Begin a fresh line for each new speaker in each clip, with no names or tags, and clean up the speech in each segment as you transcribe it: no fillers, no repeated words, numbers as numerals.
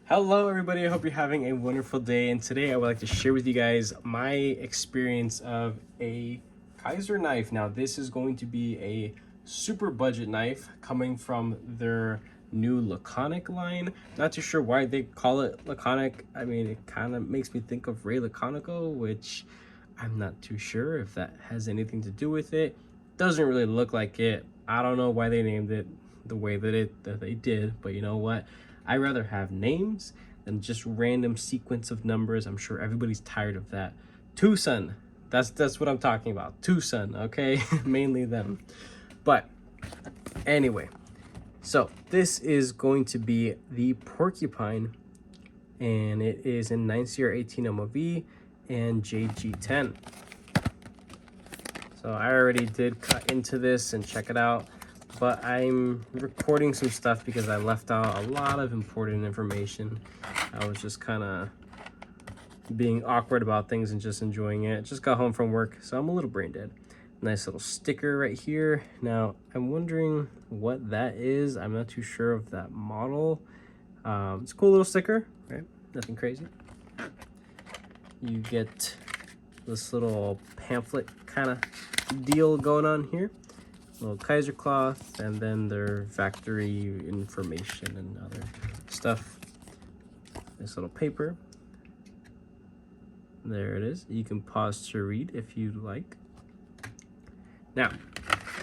Hello everybody, I hope you're having a wonderful day, and today I would like to share with you guys my experience of a Kizer knife. Now this is going to be a super budget knife coming from their new laconic line. Not too sure why they call it laconic. I mean, it kind of makes me think of Ray Laconico, which I'm not too sure if that has anything to do with it. Doesn't really look like it. I don't know why they named it the way that they did, but you know what? I rather have names than just random sequence of numbers. I'm sure everybody's tired of that. Tucson, that's what I'm talking about. Tucson, okay? Mainly them. But anyway, so this is going to be the porcupine, and it is in 9CR18 MOV and JG10. So I already did cut into this and check it out, but I'm recording some stuff because I left out a lot of important information. I was just kind of being awkward about things and just enjoying it. Just got home from work, so I'm a little brain dead. Nice little sticker right here. Now, I'm wondering what that is. I'm not too sure of that model. It's a cool little sticker, right? Nothing crazy. You get this little pamphlet kind of deal going on here. Little Kizer cloth, and then their factory information and other stuff. This little paper. There it is. You can pause to read if you'd like. Now,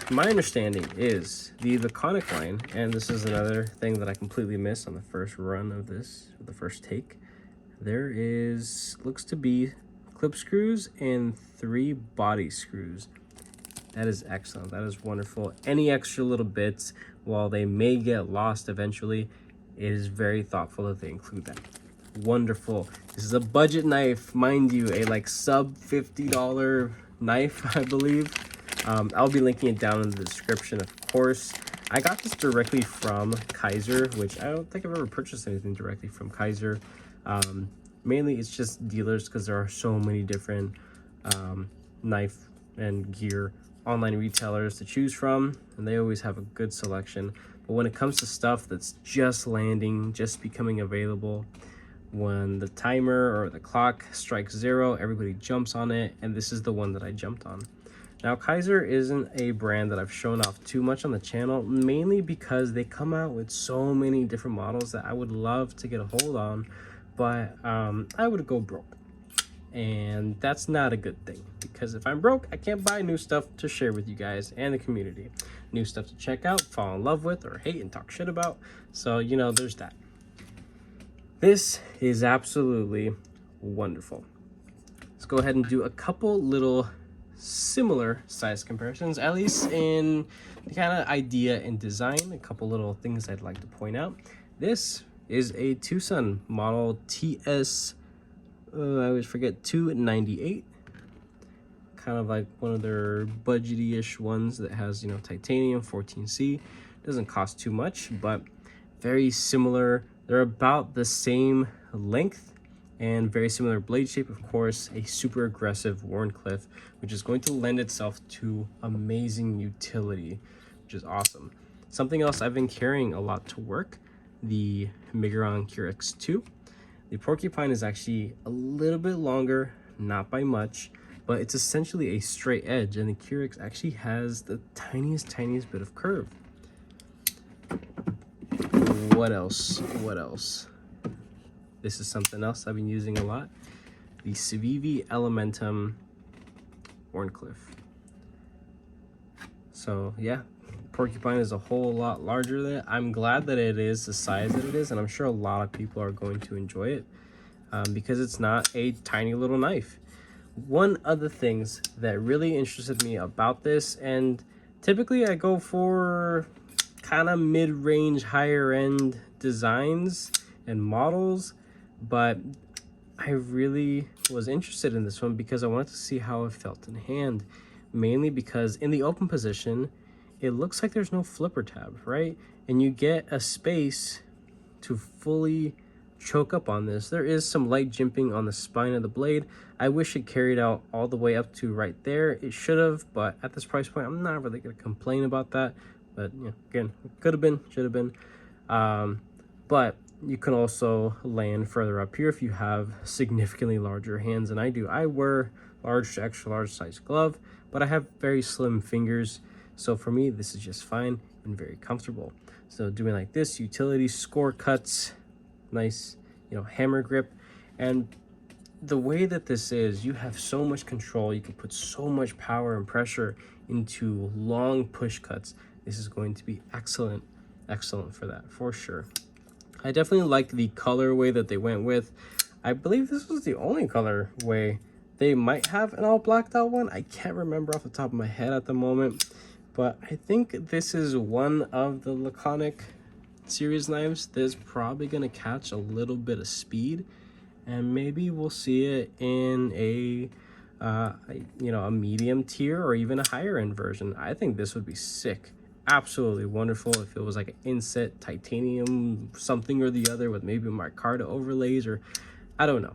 my understanding is the laconic line, and this is another thing that I completely missed on the first run of this, the first take. There looks to be clip screws and 3 body screws. That is excellent. That is wonderful. Any extra little bits, while they may get lost eventually, it is very thoughtful that they include that. Wonderful. This is a budget knife, mind you, a like sub $50 knife, I believe. I'll be linking it down in the description, of course. I got this directly from Kizer, which I don't think I've ever purchased anything directly from Kizer. Mainly it's just dealers, because there are so many different knife and gear online retailers to choose from, and they always have a good selection. But when it comes to stuff that's just landing, just becoming available, when the timer or the clock strikes 0, everybody jumps on it, and this is the one that I jumped on. Now, Kizer isn't a brand that I've shown off too much on the channel, mainly because they come out with so many different models that I would love to get a hold on, but I would go broke. And that's not a good thing, because if I'm broke, I can't buy new stuff to share with you guys and the community. New stuff to check out, fall in love with, or hate and talk shit about. So, you know, there's that. This is absolutely wonderful. Let's go ahead and do a couple little similar size comparisons, at least in the kind of idea and design. A couple little things I'd like to point out. This is a Tucson model TS, I always forget, 298. Kind of like one of their budgety-ish ones that has, you know, titanium 14C. Doesn't cost too much, but very similar. They're about the same length and very similar blade shape. Of course, a super aggressive Wharncliffe, which is going to lend itself to amazing utility, which is awesome. Something else I've been carrying a lot to work, the Miguron QX2. The porcupine is actually a little bit longer, not by much, but it's essentially a straight edge, and the QX actually has the tiniest bit of curve. What else? This is something else I've been using a lot. The Civivi Elementum Wharncliffe. So yeah, porcupine is a whole lot larger than it. I'm glad that it is the size that it is, and I'm sure a lot of people are going to enjoy it because it's not a tiny little knife. One of the things that really interested me about this, and typically I go for kind of mid-range, higher-end designs and models, but I really was interested in this one because I wanted to see how it felt in hand, mainly because in the open position, it looks like there's no flipper tab, right? And you get a space to fully choke up on this. There is some light jimping on the spine of the blade. I wish it carried out all the way up to right there. It should have, but at this price point, I'm not really going to complain about that. But you know, again, could have been, should have been. But you can also land further up here if you have significantly larger hands than I do. I wear large to extra large size glove, but I have very slim fingers. So for me, this is just fine and very comfortable. So doing like this, utility score cuts, nice, hammer grip. And the way that this is, you have so much control. You can put so much power and pressure into long push cuts. This is going to be excellent for that, for sure. I definitely like the colorway that they went with. I believe this was the only colorway. They might have an all blacked out one. I can't remember off the top of my head at the moment, but I think this is one of the Laconic series knives that's probably gonna catch a little bit of speed, and maybe we'll see it in a medium tier or even a higher end version. I think this would be sick. Absolutely wonderful if it was like an inset titanium something or the other with maybe micarta overlays, or I don't know.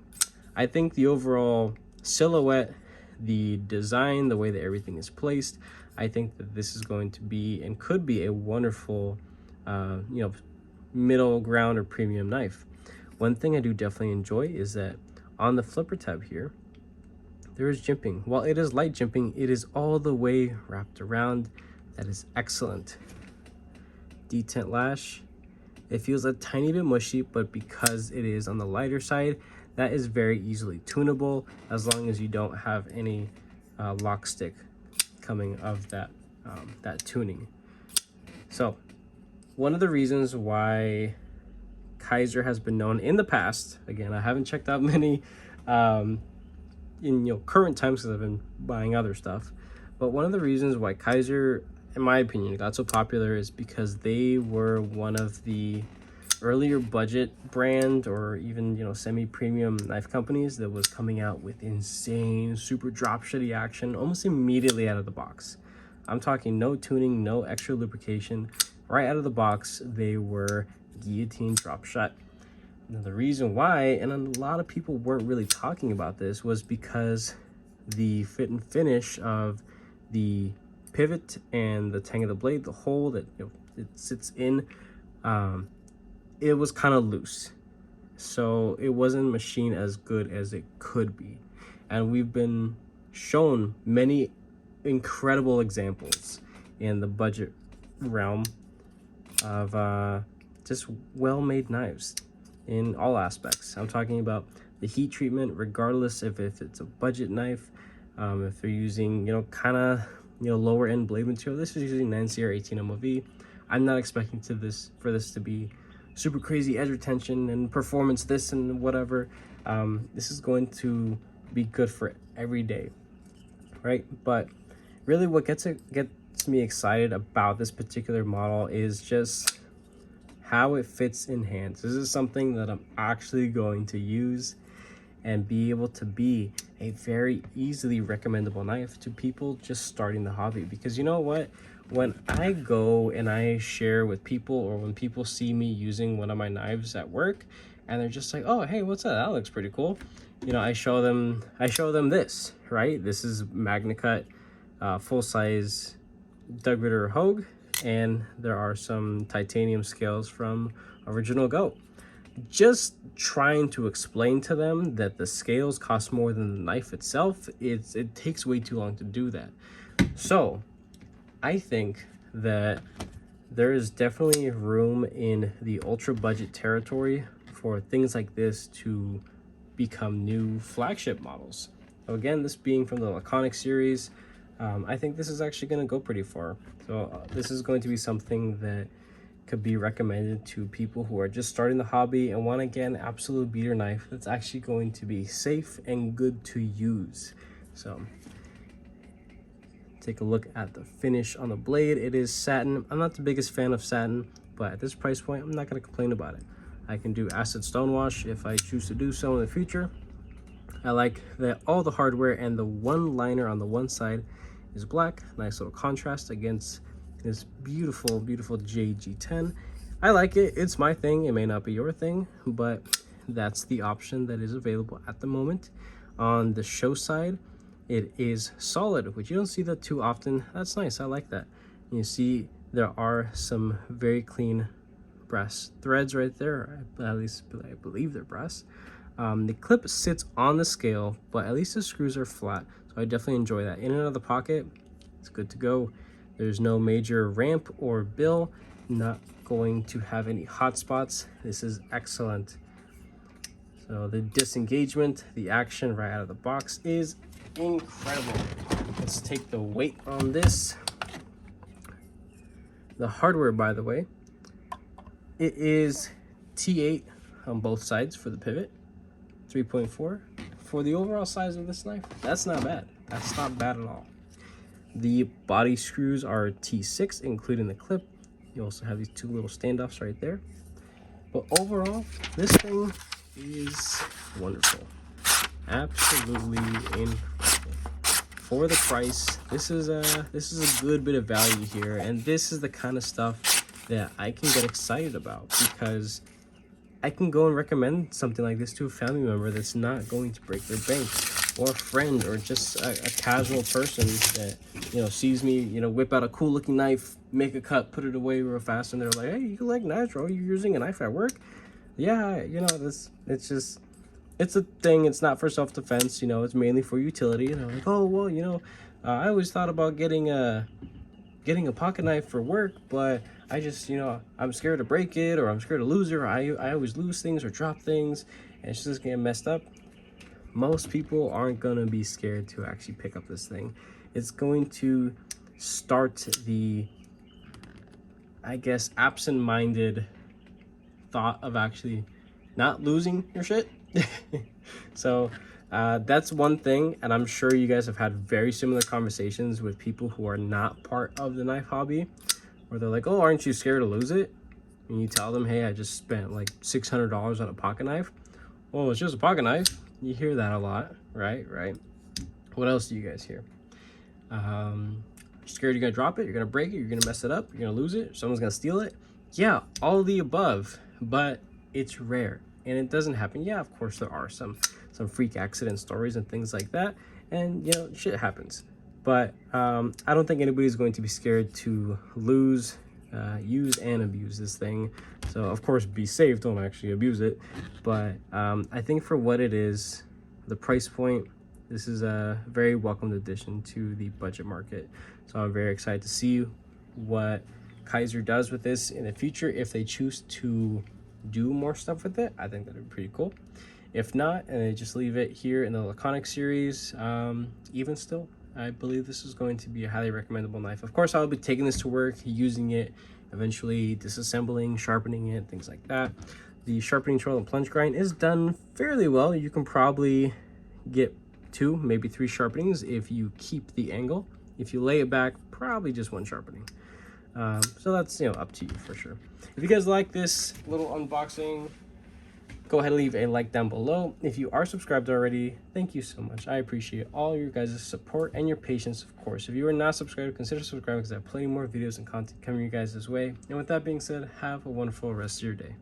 I think the overall silhouette, the design, the way that everything is placed, I think that this is going to be and could be a wonderful middle ground or premium knife. One thing I do definitely enjoy is that on the flipper tab here, there is jimping. While it is light jimping, it is all the way wrapped around. That is excellent. Detent lash. It feels a tiny bit mushy, but because it is on the lighter side, that is very easily tunable as long as you don't have any lock stick coming of that tuning. So one of the reasons why Kizer has been known in the past, again, I haven't checked out many in current times because I've been buying other stuff, but one of the reasons why Kizer, in my opinion, got so popular is because they were one of the earlier budget brand or even semi-premium knife companies that was coming out with insane super drop shitty action almost immediately out of the box. I'm talking no tuning, no extra lubrication. Right out of the box, they were guillotine drop shot. Now, the reason why, and a lot of people weren't really talking about this, was because the fit and finish of the pivot and the tang of the blade, the hole that it sits in, it was kind of loose, so it wasn't machined as good as it could be. And we've been shown many incredible examples in the budget realm of just well-made knives in all aspects. I'm talking about the heat treatment, regardless if it's a budget knife, if they're using lower end blade material. This is using 9CR 18 MOV. I'm not expecting for this to be super crazy edge retention and performance this and whatever. This is going to be good for every day, right? But really what gets me excited about this particular model is just how it fits in hands. This is something that I'm actually going to use and be able to be a very easily recommendable knife to people just starting the hobby. Because you know what, when I go and I share with people, or when people see me using one of my knives at work and they're just like, oh hey, what's that, that looks pretty cool, I show them this, right? This is MagnaCut full-size Doug Ritter Hogue, and there are some titanium scales from Original Go. Just trying to explain to them that the scales cost more than the knife itself, it takes way too long to do that. So I think that there is definitely room in the ultra budget territory for things like this to become new flagship models. So again, this being from the Laconic series, I think this is actually going to go pretty far. So this is going to be something that could be recommended to people who are just starting the hobby and want to get an absolute beater knife that's actually going to be safe and good to use. So take a look at the finish on the blade. It is satin. I'm not the biggest fan of satin, but at this price point, I'm not going to complain about it. I can do acid stonewash if I choose to do so in the future. I like that all the hardware and the one liner on the one side is black. Nice little contrast against this beautiful JG10. I like it. It's my thing. It may not be your thing, but that's the option that is available at the moment. On the show side, it is solid, which you don't see that too often. That's nice. I like that. You see there are some very clean brass threads right there. At least I believe they're brass. The clip sits on the scale, but at least the screws are flat. So I definitely enjoy that. In and out of the pocket, it's good to go. There's no major ramp or bill. Not going to have any hot spots. This is excellent. So the disengagement, the action right out of the box is incredible. Let's take the weight on this. The hardware, by the way, it is T8 on both sides for the pivot, 3.4. For the overall size of this knife, that's not bad. That's not bad at all. The body screws are T6, including the clip. You also have these two little standoffs right there. But overall, this thing is wonderful. Absolutely incredible. For the price, this is a good bit of value here, and this is the kind of stuff that I can get excited about, because I can go and recommend something like this to a family member that's not going to break their bank, or a friend, or just a casual person that, you know, sees me, you know, whip out a cool looking knife, make a cut, put it away real fast, and they're like, hey, you like knives, bro? You're using a knife at work? Yeah, you know, it's a thing. It's not for self-defense, you know, it's mainly for utility. And I'm like, oh, well, you know, I always thought about getting a pocket knife for work, but I just, you know, I'm scared to break it, or I'm scared to lose it, or I always lose things or drop things, and it's just getting messed up. Most people aren't gonna be scared to actually pick up this thing. It's going to start the, I guess, absent-minded thought of actually not losing your shit. So that's one thing, and I'm sure you guys have had very similar conversations with people who are not part of the knife hobby, where they're like, oh, aren't you scared to lose it? And you tell them, hey, I just spent like $600 on a pocket knife. Oh, it's just a pocket knife. You hear that a lot, right? What else do you guys hear? Scared you're gonna drop it, you're gonna break it, you're gonna mess it up, you're gonna lose it, someone's gonna steal it. Yeah, all of the above, but it's rare and it doesn't happen. Yeah, of course there are some freak accident stories and things like that, and you know, shit happens. But I don't think anybody's going to be scared to lose, use and abuse this thing. So of course, be safe, don't actually abuse it. But I think for what it is, the price point, this is a very welcomed addition to the budget market. So I'm very excited to see what Kizer does with this in the future. If they choose to do more stuff with it, I think that'd be pretty cool. If not, and they just leave it here in the Laconic series, even still, I believe this is going to be a highly recommendable knife. Of course, I'll be taking this to work, using it, eventually disassembling, sharpening it, things like that. The sharpening tool and plunge grind is done fairly well. You can probably get 2, maybe 3 sharpenings if you keep the angle. If you lay it back, probably just 1 sharpening. So that's, you know, up to you for sure. If you guys like this little unboxing, go ahead and leave a like down below. If you are subscribed already, thank you so much. I appreciate all your guys' support and your patience, of course. If you are not subscribed, consider subscribing, because I have plenty more videos and content coming your guys' way. And with that being said, have a wonderful rest of your day.